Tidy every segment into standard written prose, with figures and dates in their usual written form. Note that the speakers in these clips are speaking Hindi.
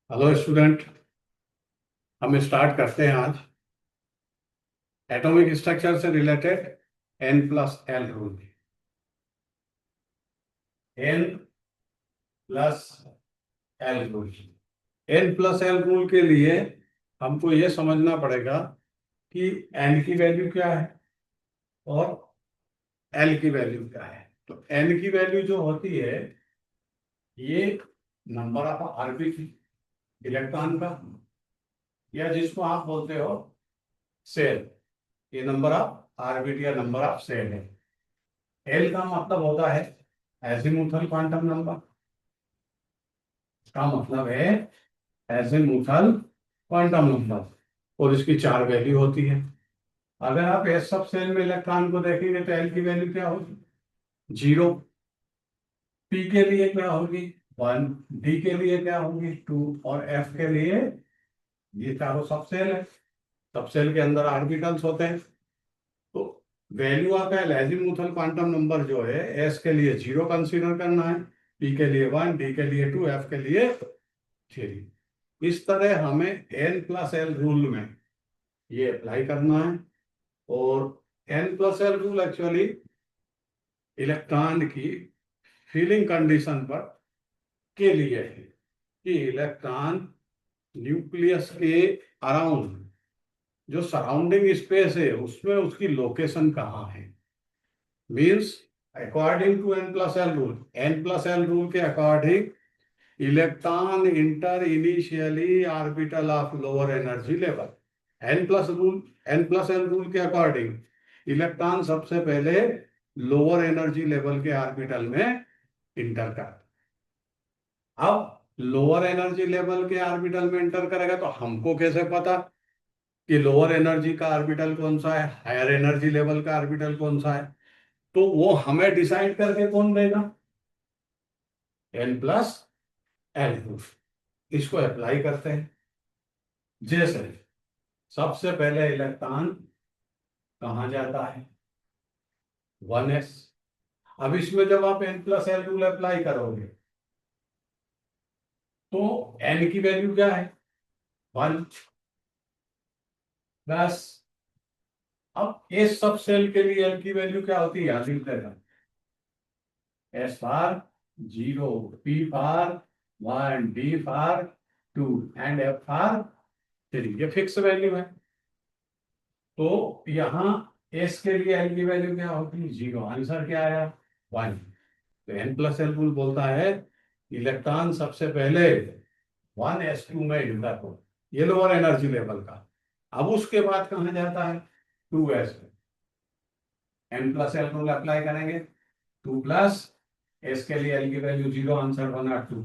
Hello student. हम स्टार्ट करते हैं आज एटॉमिक स्ट्रक्चर से related N+L rule. N+L rule. N+L rule के लिए हमको ये समझना पड़ेगा कि N की वैल्यू क्या है और L की वैल्यू क्या है। तो N की वैल्यू जो होती है ये नंबर ऑफ आर्बिट इलेक्ट्रॉन का, या जिसको आप बोलते हो सेल, ये नंबर ऑफ आर्बिट या नंबर ऑफ सेल है। एल का मतलब होता है एजीमुथल क्वांटम नंबर। का मतलब है एजीमुथल क्वांटम नंबर, और इसकी चार वैल्यू होती है। अगर आप एस सब सेल में इलेक्ट्रॉन को देखेंगे तो एल की वैल्यू क्या होगी? 0। पी के लिए क्या होगी? 1। डी के लिए क्या होगी? 2। और एफ के लिए, ये चारों सब सेल है। सब सेल के अंदर ऑर्बिटल्स होते हैं। तो value of L azimuthal quantum number जो है, एस के लिए 0 कंसीडर करना है, पी के लिए 1, डी के लिए 2, एफ के लिए 3। इस तरह हमें N+L रूल में ये अप्लाई करना है। और N+L रूल एक्चुअली इलेक्ट्रॉन की फीलिंग कंडीशन पर के लिए है कि इलेक्ट्रॉन न्यूक्लियस के अराउंड जो सराउंडिंग स्पेस है उसमें उसकी लोकेशन कहाँ है। Means according to N+L rule के according electron enter initially orbital of lower energy level. N+L rule के अकॉर्डिंग इलेक्ट्रॉन सबसे पहले लोअर एनर्जी लेवल के ऑर्बिटल में इंटर करता। अब लोअर एनर्जी लेवल के ऑर्बिटल में इंटर करेगा तो हमको कैसे पता कि लोअर एनर्जी का ऑर्बिटल कौन सा है, हायर एनर्जी लेवल का ऑर्बिटल कौन सा है? तो वो हमें डिसाइड करके कौन देगा? N+L rule. इसको अप्लाई करते हैं। जैसे सबसे पहले इलेक्ट्रॉन कहाँ जाता है? 1s। अब इसमें जब आप N+L रूल अप्लाई करोगे तो n की वैल्यू क्या है? 1। बस अब इस सब सेल के लिए n की वैल्यू क्या होती है याद लिख देगा। S for 0, P for 1, D for 2 and F for 3। ये फिक्स वैल्यू है। तो यहाँ S के लिए n की वैल्यू क्या होती है? 0। आंसर क्या आया? 1। तो N+L रूल बोलता है इलेक्ट्रॉन सबसे पहले 1s2 में इंटर हो, ये लोअर एनर्जी लेवल का। अब उसके बाद कहाँ जाता है? 2s में। N+L रूल अप्लाई करेंगे। 2+ s के लिए l की वैल्यू 0, आंसर बना 2।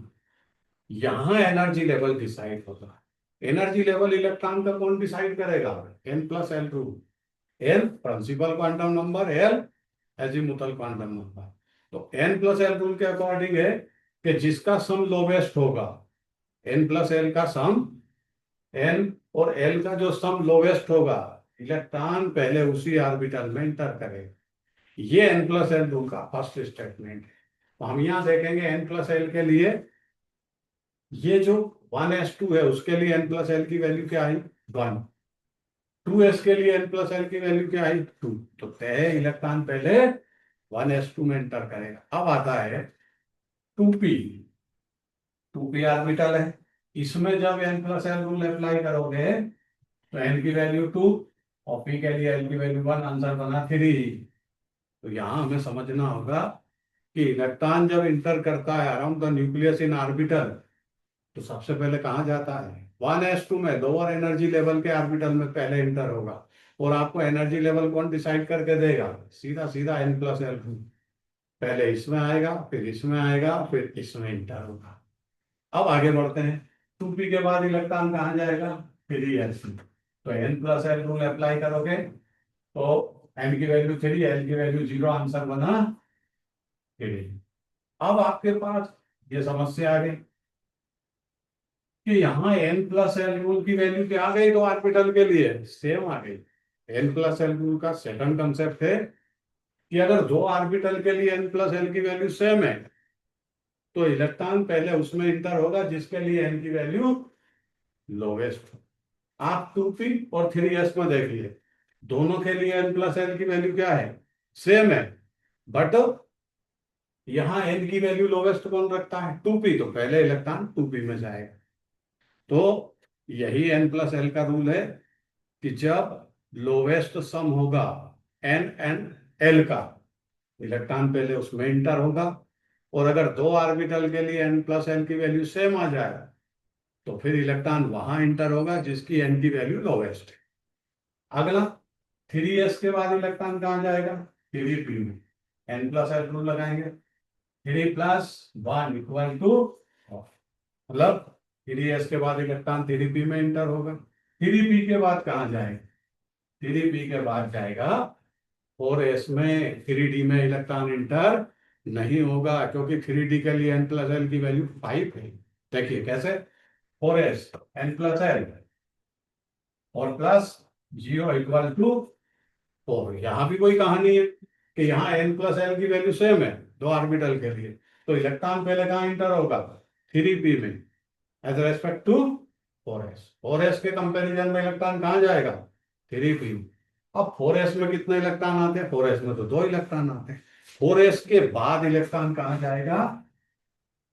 यहाँ एनर्जी लेवल डिसाइड होता है। एनर्जी लेवल इलेक्ट्रॉन का कौन डिसाइड करेगा? N+L rule. N principal quantum number, L azimuthal quantum number. तो N+L रूल के अकॉर्डिंग है कि जिसका सम लोवेस्ट होगा, N+L का सम, N और L का जो सम लोवेस्ट होगा, इलेक्ट्रॉन पहले उसी ऑर्बिटल में इंटर करेगा। ये N+L रूल का फर्स्ट स्टेटमेंट है। तो हम यहाँ देखेंगे N+L के लिए ये जो 1s2 है उसके लिए N+L की वैल्यू क्या आई? 1। 2s के लिए N+L की वैल्यू क्या आई? 2। तो तय इलेक्ट्रॉन पहले 1s2 में एंटर करेगा। अब आता है 2p। 2p ऑर्बिटल है। इसमें जब N+L रूल अप्लाई करोगे तो n की वैल्यू 2 और p के लिए l की वैल्यू 1, आंसर बना 3। तो यहाँ हमें समझना होगा कि इलेक्ट्रॉन जब इंटर करता है around the nucleus in orbital तो सबसे पहले कहाँ जाता है? 1s2 में, लोअर एनर्जी लेवल के ऑर्बिटल में पहले इंटर होगा। और आपको एनर्जी लेवल कौन डिसाइड करके देगा? सीधा सीधा N+L। पहले इसमें आएगा, फिर इसमें आएगा, फिर इसमें इंटर होगा। अब आगे बढ़ते हैं। 2p के बाद इलेक्ट्रॉन कहाँ जाएगा? 3s। तो N+L रूल अप्लाई करोगे तो n की वैल्यू 3, l की वैल्यू 0, आंसर बना 3। अब आपके पास ये समस्या आ गई कि यहाँ N+L रूल की वैल्यू क्या आ गई? दो ऑर्बिटल के लिए सेम आ गई। N+L रूल का सेकंड कंसेप्ट है कि अगर दो ऑर्बिटल के लिए N+L की वैल्यू सेम है तो इलेक्ट्रॉन पहले उसमें इंटर होगा जिसके लिए n की वैल्यू लोवेस्ट। आप 2p और 3s में देखिए, दोनों के लिए n प्लस एल की वैल्यू क्या है, सेम है, बट यहाँ n की वैल्यू लोवेस्ट कौन रखता है, 2p, तो पहले इलेक्ट्रॉन 2p में जाएगा। तो यही n प्लस एल का रूल है कि जब लोवेस्ट सम होगा n एंड l का, इलेक्ट्रॉन पहले उसमें इंटर होगा, और अगर दो ऑर्बिटल के लिए n प्लस एल की वैल्यू सेम आ जाए तो फिर इलेक्ट्रॉन वहां इंटर होगा जिसकी n की वैल्यू लोवेस्ट है। अगला 3s के बाद इलेक्ट्रॉन कहाँ जाएगा, 3p में, n प्लस एल रूल लगाएंगे, 3+1 इक्वल टू, मतलब 3s के बाद इलेक्ट्रॉन 3p में इंटर होगा। 3p के बाद कहाँ जाएगा, 3p के बाद जाएगा 4s में। 3d में इलेक्ट्रॉन इंटर नहीं होगा क्योंकि 3d के लिए n प्लस एल की वैल्यू 5 है। देखिए कैसे, 4s n प्लस एल और प्लस 0 इक्वल टू 4। यहाँ भी कोई कहानी है कि यहाँ n प्लस एल की वैल्यू सेम है दो ऑर्बिटल के लिए, तो इलेक्ट्रॉन पहले कहाँ इंटर होगा, 3p में, as respect to 4s। 4s के कंपैरिजन में इलेक्ट्रॉन कहाँ जाएगा, 3p में। अब 4s में कितने इलेक्ट्रॉन आते हैं, 4s में तो 2 इलेक्ट्रॉन आते हैं। 4s के बाद इलेक्ट्रॉन कहाँ जाएगा,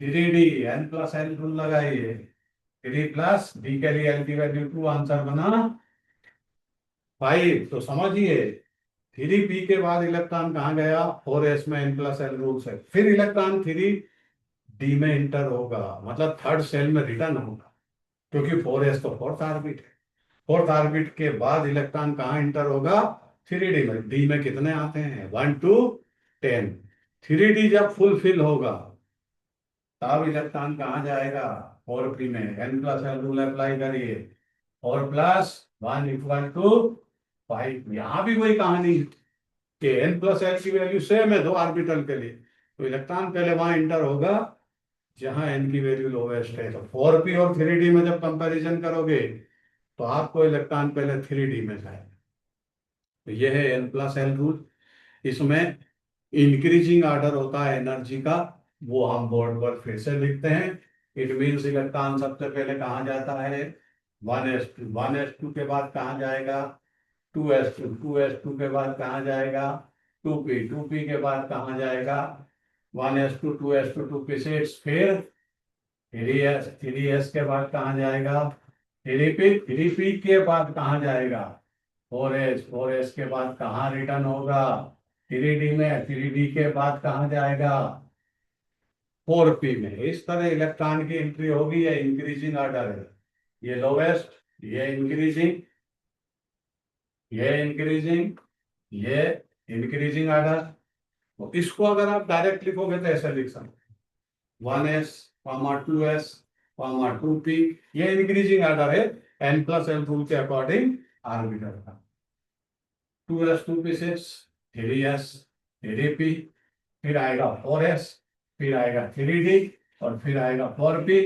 3d, n plus L rule लगाइए, 3 प्लस d के लिए l की वैल्यू 2, आंसर बना 5। तो समझिए 3p के बाद इलेक्ट्रॉन कहाँ गया, 4s में, n प्लस एल रूल से, फिर इलेक्ट्रॉन 3d में इंटर होगा, मतलब थर्ड सेल में रिटर्न होगा, क्योंकि 4s तो फोर्थ ऑर्बिट है। फोर्थ ऑर्बिट के बाद इलेक्ट्रॉन कहाँ इंटर होगा, 3d में। d में कितने आते हैं, 1 to 10। 3d जब फुलफिल होगा तब इलेक्ट्रॉन कहाँ जाएगा, 4p में, n plus L rule apply करिए, 4+1 इक्वल टू 5। यहां भी वही कहानी है कि n प्लस एल की वैल्यू सेम है दो ऑर्बिटल के लिए, तो इलेक्ट्रॉन पहले वहां इंटर होगा जहां n की वैल्यू लोवेस्ट है। तो 4p और 3d में जब कंपैरिजन करोगे तो आपको इलेक्ट्रॉन पहले 3d में जाएगा। तो यह है n प्लस एल रूल। इसमें इंक्रीजिंग ऑर्डर होता है एनर्जी का, वो हम बोर्ड पर फिर से लिखते हैं। इट मीन्स इलेक्ट्रॉन सबसे पहले कहाँ जाता है, 1s2, 1s2 के बाद कहाँ जाएगा, 2s2, 2s2 के बाद कहाँ जाएगा, 2p, 2p के बाद कहाँ जाएगा, 1s2, 2s2, 2p6, फिर 3s, 3s के बाद कहाँ जाएगा, 3p, 3p के बाद कहाँ जाएगा, 4s, 4s के बाद कहाँ रिटर्न होगा, 3d में, 3d के बाद कहाँ जाएगा, 4p में। इस तरह इलेक्ट्रॉन की एंट्री होगी, ये इंक्रीजिंग ऑर्डर है, ये लोवेस्ट, ये इंक्रीजिंग, ये इंक्रीजिंग, ये इंक्रीजिंग ऑर्डर। तो इसको अगर आप डायरेक्ट लिखोगे तो ऐसे लिख सकते हैं, 1s, 2s, 2p, ये इंक्रीजिंग ऑर्डर है n प्लस एल रूल के अकॉर्डिंग ऑर्बिटल का। 2s, 2p6, 3s, 3p, फिर आएगा 4s, फिर आएगा 3d, और फिर आएगा 4p,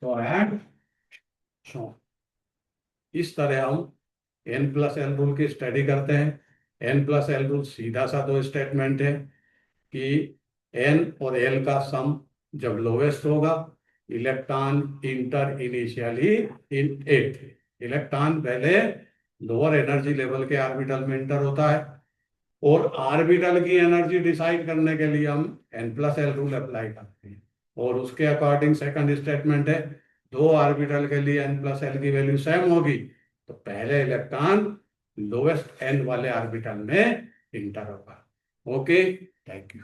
तो एंड सो। इस तरह हम n प्लस एल रूल की स्टडी करते हैं। n प्लस एल रूल सीधा सा दो स्टेटमेंट है कि n और l का सम जब लोवेस्ट होगा, electron enter initially in it, electron पहले लोअर एनर्जी लेवल के ऑर्बिटल में इंटर होता है, और ऑर्बिटल की एनर्जी डिसाइड करने के लिए हम n plus L rule apply करते हैं, और उसके अकॉर्डिंग सेकंड स्टेटमेंट है, दो ऑर्बिटल के लिए n प्लस एल की वैल्यू सेम होगी तो पहले इलेक्ट्रॉन लोवेस्ट n वाले ऑर्बिटल में इंटर होगा। Okay, thank you.